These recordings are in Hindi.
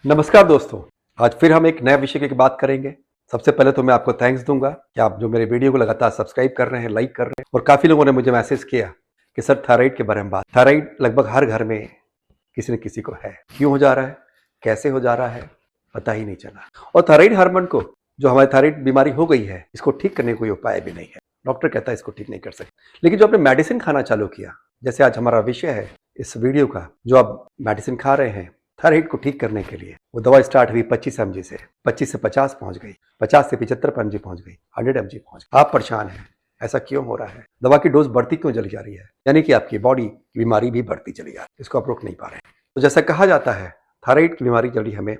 नमस्कार दोस्तों। आज फिर हम एक नए विषय की बात करेंगे। सबसे पहले तो मैं आपको थैंक्स दूंगा कि आप जो मेरे वीडियो को लगातार सब्सक्राइब कर रहे हैं, लाइक कर रहे हैं और काफ़ी लोगों ने मुझे मैसेज किया कि सर थायराइड के बारे में बात। थायराइड लगभग हर घर में किसी न किसी को है। क्यों हो जा रहा है, कैसे हो जा रहा है, पता ही नहीं चला। और थायराइड हार्मोन को, जो हमारी थायराइड बीमारी हो गई है, इसको ठीक करने का कोई उपाय भी नहीं है। डॉक्टर कहता है इसको ठीक नहीं कर सकते, लेकिन जो आपने मेडिसिन खाना चालू किया, जैसे आज हमारा विषय है इस वीडियो का, जो आप मेडिसिन खा रहे हैं थायराइड को ठीक करने के लिए, वो दवा स्टार्ट हुई 25 mg से, 25 से 50 पहुंच गई, 50 से 75 mg पहुंच गई, 100 mg पहुंच गई। आप परेशान हैं, ऐसा क्यों हो रहा है? दवा की डोज बढ़ती क्यों चली जा रही है? यानी कि आपकी बॉडी की बीमारी भी बढ़ती चली जा रही है, इसको आप रोक नहीं पा रहे हैं। तो जैसा कहा जाता है, थायराइड की बीमारी जल्दी हमें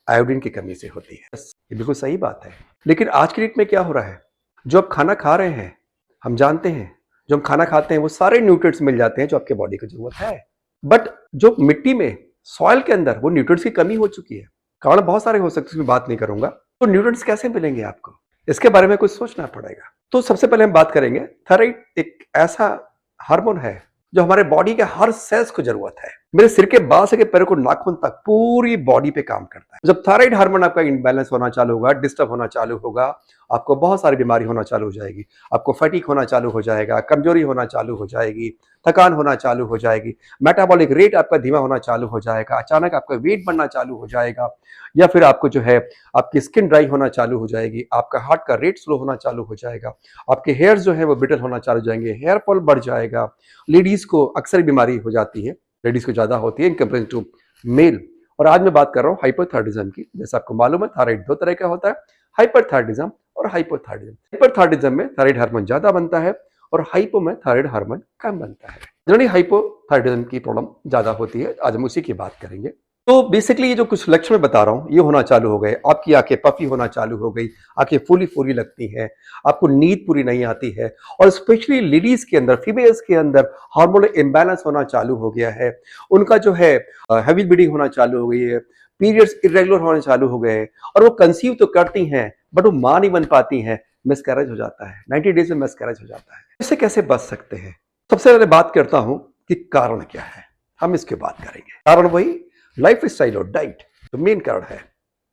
आयोडीन की कमी से होती है। ये बिल्कुल सही बात है, लेकिन आज की डेट में क्या हो रहा है, जो आप खाना खा रहे हैं, हम जानते हैं जो हम खाना खाते हैं वो सारे न्यूट्रिएंट्स मिल जाते हैं जो आपके बॉडी को जरूरत है, बट जो मिट्टी में, सॉइल के अंदर वो न्यूट्रिएंट्स की कमी हो चुकी है। कारण बहुत सारे हो सकते हैं, उसमें बात नहीं करूंगा। तो न्यूट्रिएंट्स कैसे मिलेंगे आपको, इसके बारे में कुछ सोचना पड़ेगा। तो सबसे पहले हम बात करेंगे, थायराइड एक ऐसा हार्मोन है जो हमारे बॉडी के हर सेल्स को जरूरत है। मेरे सिर के बाल से पैर को नाखून तक पूरी बॉडी पे काम करता है। जब थायराइड हार्मोन आपका इम्बैलेंस होना चालू होगा, डिस्टर्ब होना चालू होगा, आपको बहुत सारी बीमारी होना चालू हो जाएगी। आपको फटीग होना चालू हो जाएगा, कमजोरी होना चालू हो जाएगी, थकान होना चालू हो जाएगी, मेटाबॉलिक रेट आपका धीमा होना चालू हो जाएगा, अचानक आपका वेट बढ़ना चालू हो जाएगा, या फिर आपको जो है आपकी स्किन ड्राई होना चालू हो जाएगी, आपका हार्ट का रेट स्लो होना चालू हो जाएगा, आपके हेयर्स जो है वो ब्रिटल होना चालू हो जाएंगे, हेयर फॉल बढ़ जाएगा। लेडीज को अक्सर बीमारी हो जाती है, लेडीज को ज्यादा होती है इन कंपेरिजन टू मेल। और आज मैं बात कर रहा हूँ हाइपोथायराइडिज्म की। जैसे आपको मालूम है, थायराइड दो तरह का होता है, हाइपरथायराइडिज्म और हाइपोथायराइडिज्म। हाइपरथायराइडिज्म में थायराइड हार्मोन ज्यादा बनता है और हाइपो में थायराइड हार्मोन कम बनता है। जनरली हाइपोथायराइडिज्म की प्रॉब्लम ज्यादा होती है, आज हम उसी की बात करेंगे। तो बेसिकली ये जो कुछ लक्षण मैं बता रहा हूँ ये होना चालू हो गए, आपकी आंखें पफी होना चालू हो गई, आंखें फूली फूली लगती हैं, आपको नींद पूरी नहीं आती है, और स्पेशली लेडीज के अंदर, फीमेल्स के अंदर हार्मोनल इम्बैलेंस होना चालू हो गया है। उनका जो है हैवी ब्लीडिंग होना चालू हो गई है, पीरियड्स इरेगुलर होने चालू हो गए, और वो कंसीव तो करती हैं बट वो मां नहीं बन पाती हैं, मिसकैरेज हो जाता है, 90 डेज में मिसकैरेज हो जाता है। इससे कैसे बच सकते हैं? सबसे पहले बात करता हूं कि कारण क्या है, हम इसकी बात करेंगे। कारण वही लाइफ स्टाइल और डाइट जो मेन कारण है।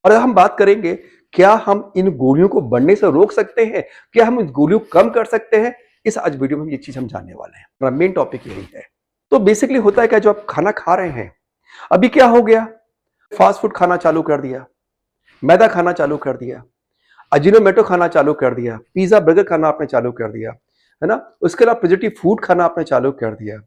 और हम बात करेंगे क्या हम इन गोलियों को बढ़ने से रोक सकते हैं, क्या हम इन गोलियों को कम कर सकते हैं। इस आज वीडियो में ये चीज हम जानने वाले हैं, हमारा मेन टॉपिक यही है। तो बेसिकली होता है क्या, जो आप खाना खा रहे हैं, अभी क्या हो गया, फास्ट फूड खाना चालू कर दिया, मैदा खाना चालू कर दिया, अजीनोमोटो खाना चालू कर दिया, पिज्जा बर्गर खाना आपने चालू कर दिया, है ना। उसके अलावा प्रिजर्वेटिव फूड खाना आपने चालू कर दिया,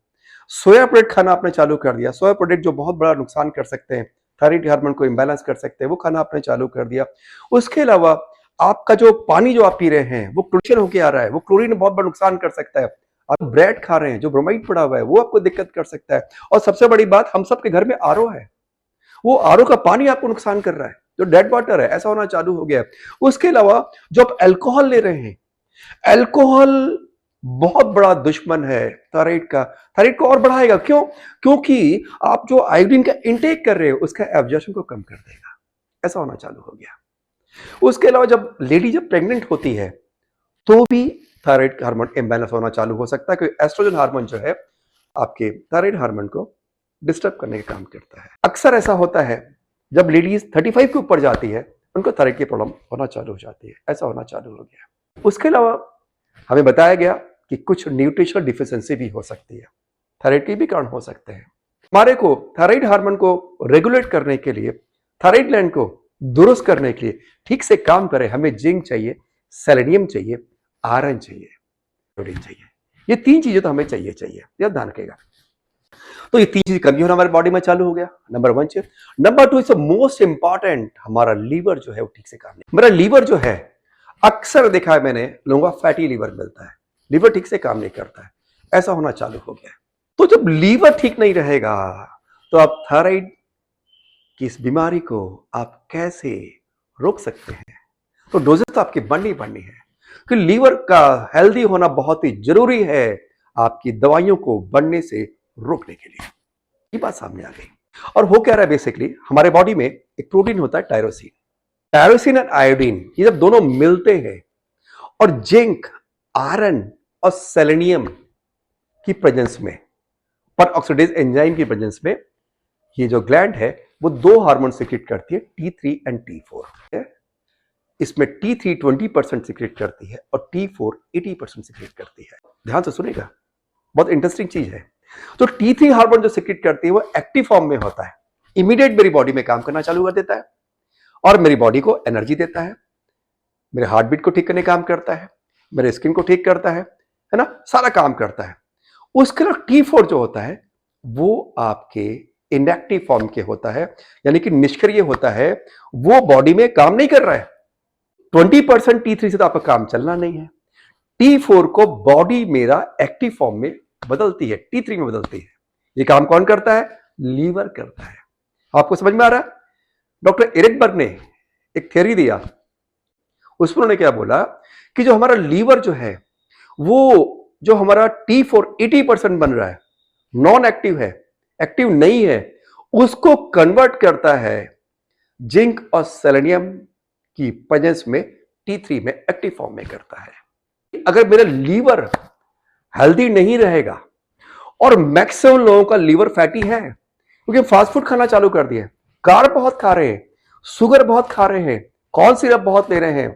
सोया प्रोडक्ट खाना आपने चालू कर दिया, सोया प्रोडक्ट जो बहुत बड़ा नुकसान कर सकते हैं, थायराइड हार्मोन को इम्बैलेंस कर सकते हैं, वो खाना आपने चालू कर दिया। उसके अलावा आपका जो पानी जो आप पी रहे हैं वो क्लोरीन होके आ रहा है, वो क्लोरीन बहुत बड़ा नुकसान कर सकता है। आप ब्रेड खा रहे हैं जो ब्रोमाइड पड़ा हुआ है, वो आपको दिक्कत कर सकता है। और सबसे बड़ी बात, हम सबके घर में आरओ है, वो आरओ का पानी आपको नुकसान कर रहा है, जो डेड वाटर है, ऐसा होना चालू हो गया है। उसके अलावा जो आप अल्कोहल ले रहे हैं, अल्कोहल बहुत बड़ा दुश्मन है थायराइड का, थायराइड को और बढ़ाएगा। क्यों? क्योंकि आप जो आयोडीन का इंटेक कर रहे हो उसका एब्जॉर्प्शन को कम कर देगा, ऐसा होना चालू हो गया। उसके अलावा जब लेडी जब प्रेग्नेंट होती है तो भी थायराइड हार्मोन इम्बैलेंस होना चालू हो सकता है, क्योंकि एस्ट्रोजन हार्मोन जो है आपके थायराइड हार्मोन को डिस्टर्ब करने का काम करता है। अक्सर ऐसा होता है जब लेडीज 35 के ऊपर जाती है उनको थायराइड की प्रॉब्लम होना चालू हो जाती है, ऐसा होना चालू हो गया। उसके अलावा हमें बताया गया कि कुछ न्यूट्रिशनल डिफिशियंसी भी हो सकती है, थायराइड के भी कारण हो सकते हैं। हमारे को थायराइड हार्मोन को रेगुलेट करने के लिए, थायराइड ग्लैंड को दुरुस्त करने के लिए, ठीक से काम करे, हमें जिंक चाहिए, सेलेनियम चाहिए, आयरन चाहिए, प्रोटीन चाहिए। ये तीन चीजें तो हमें चाहिए, यह ध्यान रखेगा। तो ये तीन चीज कमी होना हमारे बॉडी में चालू हो गया, नंबर 1 चीज। नंबर 2 इज मोस्ट इंपॉर्टेंट, हमारा लीवर जो है वो ठीक से काम नहीं। मेरा लीवर जो है, अक्सर देखा है मैंने लोगों का फैटी लीवर मिलता है, लीवर ठीक से काम नहीं करता है, ऐसा होना चालू हो गया। तो जब लीवर ठीक नहीं रहेगा तो आप थायराइड की इस बीमारी को आप कैसे रोक सकते हैं? तो डोजेस तो आपकी बढ़नी है, कि लीवर का हेल्दी होना बहुत ही जरूरी है आपकी दवाइयों को बढ़ने से रोकने के लिए। ये बात सामने आ गई। और हो क्या रहा है, बेसिकली हमारे बॉडी में एक प्रोटीन होता है टायरोसिन। टायरोसिन और आयोडीन ये जब दोनों मिलते हैं और जिंक, आयरन और सेलेनियम की प्रेजेंस में, पर ऑक्सीडेज एंजाइम की प्रेजेंस में, ये जो ग्लैंड है वो दो हार्मोन सिक्रेट करती है, T3 एंड T4। इसमें T3 20% सिक्रेट करती है और T4 80% सिक्रेट करती है। ध्यान से सुनेगा, बहुत इंटरेस्टिंग चीज है। तो T3 हार्मोन जो सिक्रेट करती है वो एक्टिव फॉर्म में होता है, इमीडिएट मेरी बॉडी में काम करना चालू कर देता है और मेरी बॉडी को एनर्जी देता है, मेरे हार्ट बीट को ठीक करने काम करता है, मेरे स्किन को ठीक करता है ना, सारा काम करता है। उसके बाद T4 जो होता है वो आपके इनएक्टिव फॉर्म के होता है, यानी कि निष्क्रिय होता है, वो बॉडी में काम नहीं कर रहा है। 20% T3 से तो आपका काम चलना नहीं है। T4 को बॉडी मेरा एक्टिव फॉर्म में बदलती है, T3 में बदलती है। ये काम कौन करता है? लीवर करता है। आपको समझ में आ रहा है? डॉक्टर एरिकबर्ग ने एक थ्योरी दिया, उसमें उन्होंने क्या बोला कि जो हमारा लीवर जो है वो जो हमारा T4 80% बन रहा है, नॉन एक्टिव है, एक्टिव नहीं है, उसको कन्वर्ट करता है जिंक और सेलेनियम की प्रेजेंस में T3 में एक्टिव फॉर्म में करता है। अगर मेरा लीवर हेल्दी नहीं रहेगा, और मैक्सिमम लोगों का लीवर फैटी है क्योंकि फास्ट फूड खाना चालू कर दिया, कार्ब बहुत खा रहे हैं, शुगर बहुत खा रहे हैं, कॉर्न सिरप बहुत ले रहे हैं,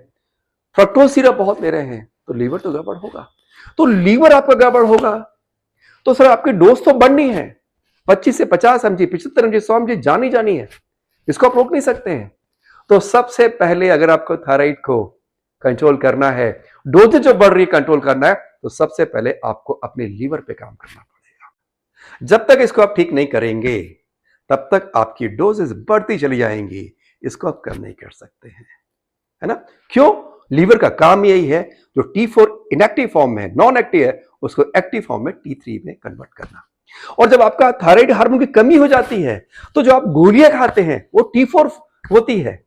फ्रक्टोज सिरप बहुत ले रहे हैं, तो लीवर तो गड़बड़ होगा। तो लीवर आपका गड़बड़ होगा तो सर आपकी डोज तो बढ़नी है, 25 से 50 mg, 75 mg, 100 mg जानी जानी है, इसको आप रोक नहीं सकते हैं। तो सबसे पहले अगर आपको थायराइड को कंट्रोल करना है, डोजेज जो बढ़ रही है कंट्रोल करना है, तो सबसे पहले आपको अपने लीवर पे काम करना पड़ेगा। जब तक इसको आप ठीक नहीं करेंगे तब तक आपकी डोजेस बढ़ती चली जाएंगी, इसको आप कम नहीं कर सकते हैं, है ना? क्यों? लीवर का काम यही है, जो T4 इनएक्टिव फॉर्म में है, नॉन एक्टिव है, उसको एक्टिव फॉर्म में T3 में कन्वर्ट करना। और जब आपका थायराइड हार्मोन की कमी हो जाती है तो जो आप गोलियां खाते हैं वो T4 होती है,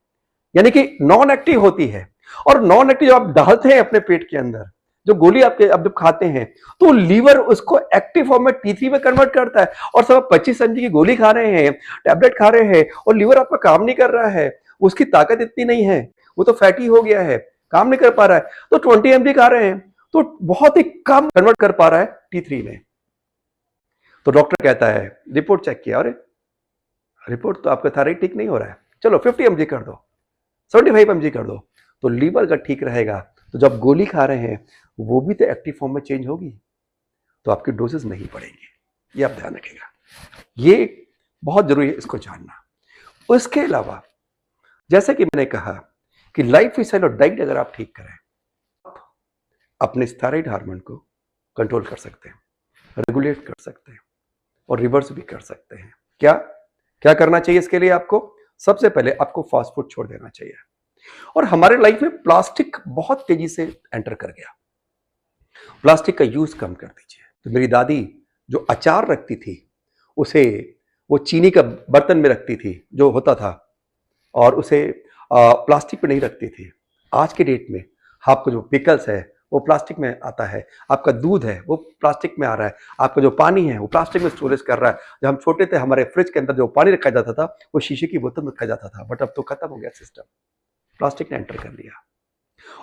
यानी कि नॉन एक्टिव होती है। और नॉन एक्टिव जो आप डालते हैं अपने पेट के अंदर, जो गोली आपके अब जब खाते हैं तो लीवर उसको एक्टिव फॉर्म में T3 में कन्वर्ट करता है। और सब 25 mg की गोली खा रहे हैं, टैबलेट खा रहे हैं, और लीवर आपका काम नहीं कर रहा है, उसकी ताकत इतनी नहीं है, वो तो फैटी हो गया है, काम नहीं कर पा रहा है, तो 20 mg खा रहे हैं तो बहुत ही कम कन्वर्ट कर पा रहा है T3 में। तो डॉक्टर कहता है, रिपोर्ट चेक किया, अरे रिपोर्ट तो आपका थायराइड ठीक नहीं हो रहा है, चलो 50 mg कर दो, 75 mg कर दो, तो लीवर अगर ठीक रहेगा तो जब गोली खा रहे हैं वो भी तो एक्टिव फॉर्म में चेंज होगी, तो आपकी डोसेस नहीं बढ़ेंगी। ये आप ध्यान रखिएगा, ये बहुत जरूरी है इसको जानना। उसके अलावा जैसे कि मैंने कहा कि लाइफ स्टाइल और डाइट अगर आप ठीक करें, आप अपने थायराइड हार्मोन को कंट्रोल कर सकते हैं, रेगुलेट कर सकते हैं और रिवर्स भी कर सकते हैं। क्या क्या करना चाहिए इसके लिए? आपको सबसे पहले आपको फास्ट फूड छोड़ देना चाहिए। और हमारे लाइफ में प्लास्टिक बहुत तेजी से एंटर कर गया, प्लास्टिक का यूज कम कर दीजिए। तो मेरी दादी जो अचार रखती थी उसे वो चीनी का बर्तन में रखती थी जो होता था, और उसे प्लास्टिक में नहीं रखती थी। आज के डेट में आपको जो पिकल्स है वो प्लास्टिक में आता है, आपका दूध है वो प्लास्टिक में आ रहा है, आपका जो पानी है वो प्लास्टिक में स्टोरेज कर रहा है। जब हम छोटे थे हमारे फ्रिज के अंदर जो पानी रखा जाता था वो शीशे की बोतल में रखा जाता था, बट अब तो खत्म हो गया सिस्टम, प्लास्टिक ने एंटर कर लिया।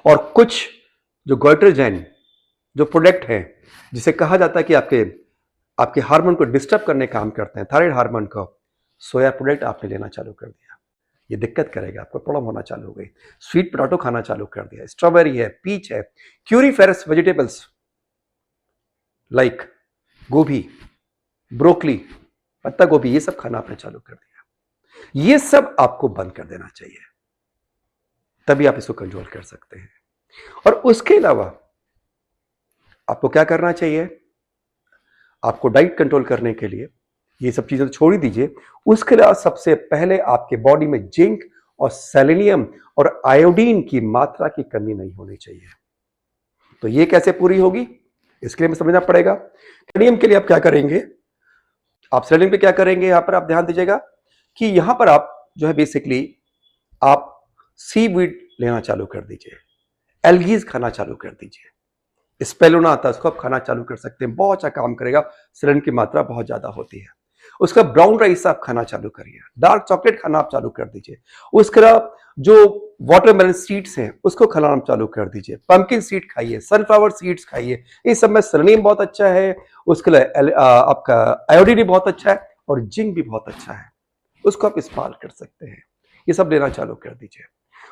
और कुछ जो गोइट्रोजेन जो प्रोडक्ट हैं जिसे कहा जाता है कि आपके हार्मोन को डिस्टर्ब करने काम करते हैं, थायराइड हार्मोन को, सोया प्रोडक्ट आपने लेना चालू कर दिया, ये दिक्कत करेगा, आपको प्रॉब्लम होना चालू हो गई। स्वीट पोटैटो खाना चालू कर दिया, स्ट्रॉबेरी है, पीच है, क्यूरीफेरस वेजिटेबल्स लाइक गोभी, ब्रोकली, पत्ता गोभी, ये सब खाना आपने चालू कर दिया। ये सब आपको बंद कर देना चाहिए, तभी आप इसको कंट्रोल कर सकते हैं। और उसके अलावा आपको क्या करना चाहिए? आपको डाइट कंट्रोल करने के लिए ये सब चीजें तो छोड़ ही दीजिए, उसके अलावा सबसे पहले आपके बॉडी में जिंक और सेलेनियम और आयोडीन की मात्रा की कमी नहीं होनी चाहिए। तो ये कैसे पूरी होगी? इसके लिए हमें समझना पड़ेगा। सेलेनियम के लिए आप क्या करेंगे? आप सेलेनियम पे क्या करेंगे? यहां पर आप ध्यान दीजिएगा कि यहां पर आप जो है बेसिकली आप सीवीड लेना चालू कर दीजिए, एल्गीज खाना चालू कर दीजिए, स्पेलुना आता है उसको आप खाना चालू कर सकते हैं, बहुत अच्छा काम करेगा, सेलेनियम की मात्रा बहुत ज्यादा होती है। उसका ब्राउन राइस आप खाना चालू करिए, डार्क चॉकलेट खाना आप चालू कर दीजिए, उसके बाद जो वाटरमेलन सीड्स हैं उसको खाना चालू कर दीजिए, पंपकिन सीड खाइए, सनफ्लावर सीड्स खाइए, इस सब में सेलेनियम बहुत अच्छा है, उसके लिए आपका आयोडीन भी बहुत अच्छा है और जिंक भी बहुत अच्छा है। उसको आप इस्तेमाल कर सकते हैं। ये सब लेना चालू कर दीजिए।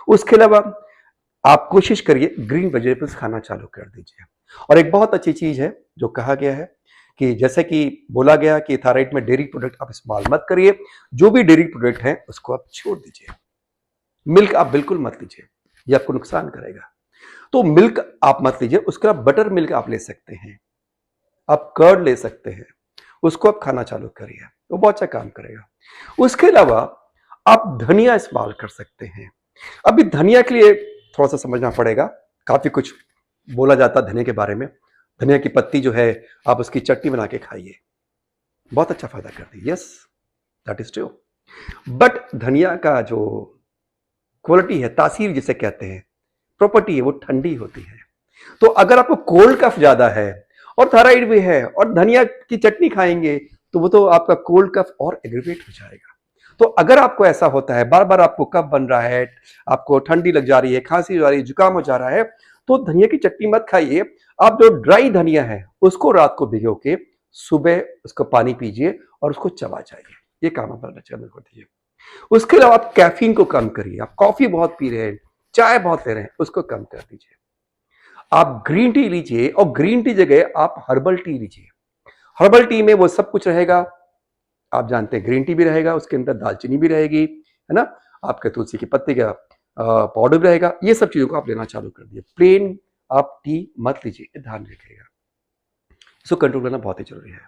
उसके अलावा आप कोशिश करिए ग्रीन वेजिटेबल्स खाना चालू कर दीजिए। और एक बहुत अच्छी चीज है जो कहा गया है कि जैसे कि बोला गया कि थायराइड में डेयरी प्रोडक्ट आप इस्तेमाल मत करिए, जो भी डेयरी प्रोडक्ट है उसको आप छोड़ दीजिए। मिल्क आप बिल्कुल मत लीजिए, ये आपको नुकसान करेगा। तो मिल्क आप मत लीजिए। उसके अलावा बटर मिल्क आप ले सकते हैं, आप कर्ड ले सकते हैं, उसको आप खाना चालू करिए, वो बहुत अच्छा काम करेगा। उसके अलावा आप धनिया इस्तेमाल कर सकते हैं। अभी धनिया के लिए थोड़ा सा समझना पड़ेगा, काफी कुछ बोला जाता है धनिया के बारे में। धनिया की पत्ती जो है आप उसकी चटनी बना के खाइए, बहुत अच्छा फायदा करती है। Yes, that is true. But धनिया का जो क्वालिटी है, तासीर जिसे कहते हैं, प्रॉपर्टी है, वो ठंडी होती है। तो अगर आपको कोल्ड कफ ज्यादा है और थायराइड भी है और धनिया की चटनी खाएंगे तो वो तो आपका कोल्ड कफ और एग्रीवेट हो जाएगा। तो अगर आपको ऐसा होता है, बार बार आपको कफ बन रहा है, आपको ठंडी लग जा रही है, खांसी हो जा रही है, जुकाम हो जा रहा है, तो धनिया की चटनी मत खाइए। आप जो ड्राई धनिया है उसको रात को भिगो के सुबह उसको पानी पीजिए और उसको चबा जाइए। ये काम आप चालू कर दीजिए। उसके अलावा आप कैफीन को कम करिए। आप कॉफी बहुत पी रहे हैं, चाय बहुत ले रहे हैं, उसको कम कर दीजिए। आप ग्रीन टी लीजिए और ग्रीन टी जगह आप हर्बल टी लीजिए। हर्बल टी में वो सब कुछ रहेगा, आप जानते हैं ग्रीन टी भी रहेगा, उसके अंदर दालचीनी भी रहेगी, है ना, आपके तुलसी की पत्ती का पाउडर भी रहेगा। ये सब चीजों को आप लेना चालू कर दिए। प्लेन आप टी मत लीजिए, ये ध्यान रखिएगा। इसको कंट्रोल करना बहुत ही जरूरी है।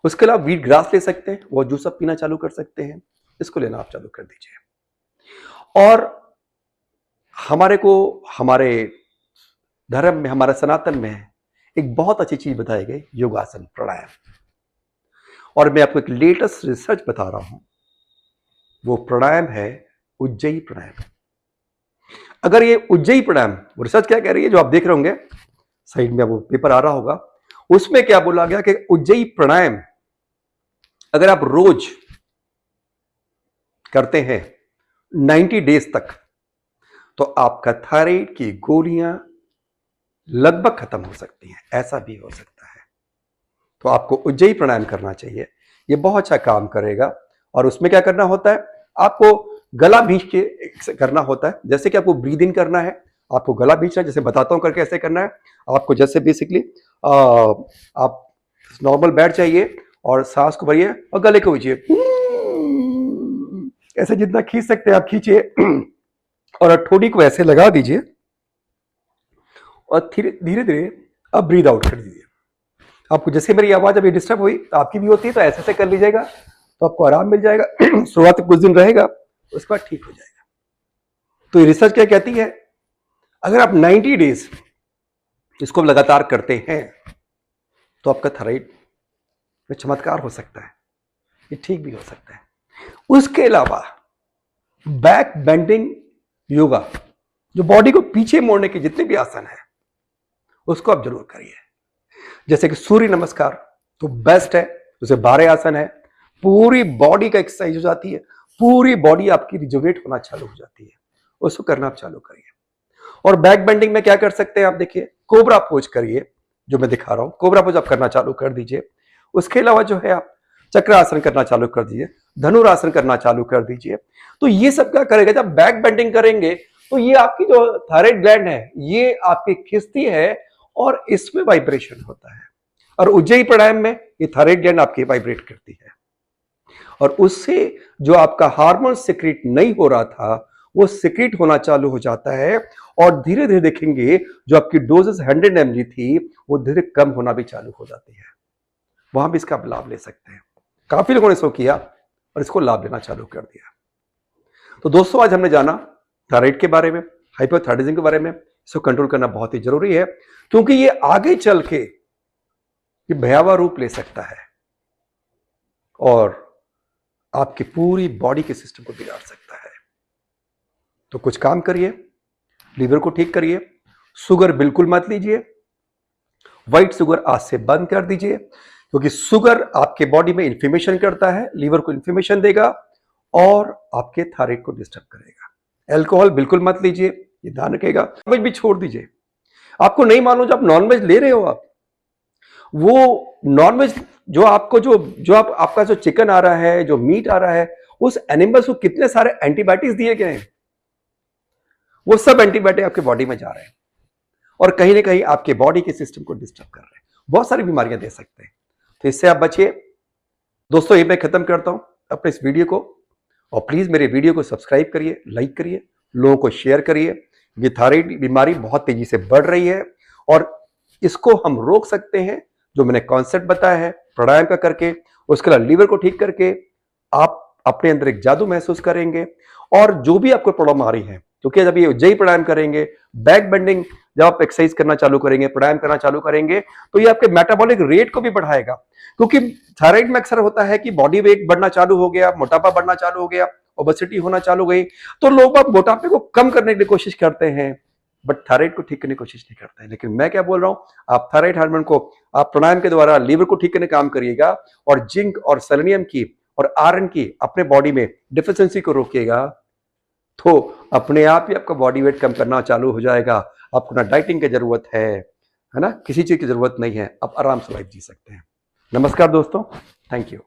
उसके अलावा व्हीट ग्रास ले सकते हैं, वो जूस आप पीना चालू कर सकते हैं, इसको लेना आप चालू कर दीजिए। और हमारे को हमारे धर्म में, हमारे सनातन में एक बहुत अच्छी चीज बताई गई, योगासन, प्राणायाम। और मैं आपको एक लेटेस्ट रिसर्च बता रहा हूं, वो प्राणायाम है उज्जयी प्राणायाम। अगर ये उज्जयी प्राणायाम, वो रिसर्च क्या कह रही है जो आप देख रहे होंगे साइड में, वो पेपर आ रहा होगा, उसमें क्या बोला गया कि उज्जयी प्राणायाम अगर आप रोज करते हैं 90 डेज तक, तो आपका थायराइड की गोलियां लगभग खत्म हो सकती हैं। ऐसा भी हो सकता है। तो आपको उज्जयी प्राणायाम करना चाहिए, ये बहुत अच्छा काम करेगा। और उसमें क्या करना होता है, आपको गला भींच के करना होता है। जैसे कि आपको ब्रीद इन करना है, आपको गला भींचना है, जैसे बताता हूं करके ऐसे करना है आपको। जैसे बेसिकली आप नॉर्मल बैठ जाइए और सांस को भरिए और गले को खींचिए, ऐसे जितना खींच सकते हैं आप खींचिए और ठोड़ी को ऐसे लगा दीजिए और धीरे धीरे आप ब्रीद आउट कर दीजिए। आपको जैसे मेरी आवाज अभी डिस्टर्ब हुई तो आपकी भी होती है, तो ऐसे से कर लीजिएगा तो आपको आराम मिल जाएगा। शुरुआत कुछ दिन रहेगा, उसके बाद ठीक हो जाएगा। तो ये रिसर्च क्या कहती है, अगर आप 90 डेज इसको लगातार करते हैं तो आपका थायराइड में चमत्कार हो सकता है, ये ठीक भी हो सकता है। उसके अलावा बैक बेंडिंग योगा, जो बॉडी को पीछे मोड़ने के जितने भी आसन है उसको आप जरूर करिए। जैसे कि सूर्य नमस्कार तो बेस्ट है, उसे 12 आसन है, पूरी बॉडी का एक्सरसाइज हो जाती है, पूरी बॉडी आपकी रिजुवेट होना चालू हो जाती है, उसको करना आप चालू करिए। और बैक बेंडिंग में क्या कर सकते हैं आप, देखिए कोबरा पोज करिए, जो मैं दिखा रहा हूं, कोबरा पोज आप करना चालू कर दीजिए। उसके अलावा जो है आप चक्रासन करना चालू कर दीजिए, धनुरासन करना चालू कर दीजिए। तो ये सब क्या करेगा, जब बैक बेंडिंग करेंगे तो ये आपकी जो थायराइड ग्लैंड है ये आपकी खिंचती है और इसमें वाइब्रेशन होता है। और उज्जयी प्राणायाम में ये थायराइड ग्लैंड आपकी वाइब्रेट करती है और उससे जो आपका हार्मोन सिक्रीट नहीं हो रहा था वो सिक्रीट होना चालू हो जाता है। और धीरे धीरे देखेंगे जो आपकी डोजेस 100 mg थी वो धीरे कम होना भी चालू हो जाती है। वहां भी इसका लाभ ले सकते हैं। काफी लोगों ने इसको किया और इसको लाभ लेना चालू कर दिया। तो दोस्तों आज हमने जाना थायराइड के बारे में, हाइपोथायराइडिज्म के बारे में। इसको कंट्रोल करना बहुत ही जरूरी है क्योंकि ये आगे चल के ये भयावह रूप ले सकता है और आपकी पूरी बॉडी के सिस्टम को बिगाड़ सकता है। तो कुछ काम करिए, लीवर को ठीक करिए, शुगर बिल्कुल मत लीजिए, व्हाइट शुगर आज से बंद कर दीजिए क्योंकि शुगर आपके बॉडी में इन्फ्लेमेशन करता है, लीवर को इन्फ्लेमेशन देगा और आपके थायराइड को डिस्टर्ब करेगा। अल्कोहल बिल्कुल मत लीजिए, ये ध्यान रखिएगा। नॉनवेज भी छोड़ दीजिए। आपको नहीं मालूम, जब नॉनवेज ले रहे हो आप, वो नॉनवेज जो आपको जो आपका जो चिकन आ रहा है, जो मीट आ रहा है, उस एनिमल्स को कितने सारे एंटीबायोटिक्स दिए गए हैं, वो सब एंटीबायोटिक आपके बॉडी में जा रहे हैं और कहीं ना कहीं आपके बॉडी के सिस्टम को डिस्टर्ब कर रहे हैं, बहुत सारी बीमारियां दे सकते हैं। तो इससे आप बचिए। दोस्तों, ये मैं खत्म करता हूं अपने इस वीडियो को, और प्लीज मेरे वीडियो को सब्सक्राइब करिए, लाइक करिए, लोगों को शेयर करिए। ये थायराइड बीमारी बहुत तेजी से बढ़ रही है और इसको हम रोक सकते हैं, जो मैंने कॉन्सेप्ट बताया है प्राणायाम का करके, उसके अलावा लीवर को ठीक करके आप अपने अंदर एक जादू महसूस करेंगे। और जो भी आपको प्रॉब्लम आ रही है, क्योंकि जब ये उज्जयी प्राणायाम करेंगे, बैक बेंडिंग जब आप एक्सरसाइज करना चालू करेंगे, प्राणायाम करना चालू करेंगे, तो ये आपके मेटाबॉलिक रेट को भी बढ़ाएगा। क्योंकि थायराइड में अक्सर होता है कि बॉडी वेट बढ़ना चालू हो गया, मोटापा बढ़ना चालू हो गया, ओबेसिटी होना चालू हो गई, तो लोग अब मोटापे को कम करने की कोशिश करते हैं, बट थायराइड को ठीक करने की कोशिश नहीं करते हैं। लेकिन मैं क्या बोल रहा हूं, आप थायराइड हार्मोन को आप प्राणायाम के द्वारा लीवर को ठीक करने का काम करिएगा और जिंक और सेलेनियम की और आयरन की अपने बॉडी में डिफिशियंसी को रोकिएगा, तो अपने आप ही आपका बॉडी वेट कम करना चालू हो जाएगा। आपको ना डाइटिंग की जरूरत है ना, किसी चीज की जरूरत नहीं है, आप आराम से लाइफ जी सकते हैं। नमस्कार दोस्तों, थैंक यू।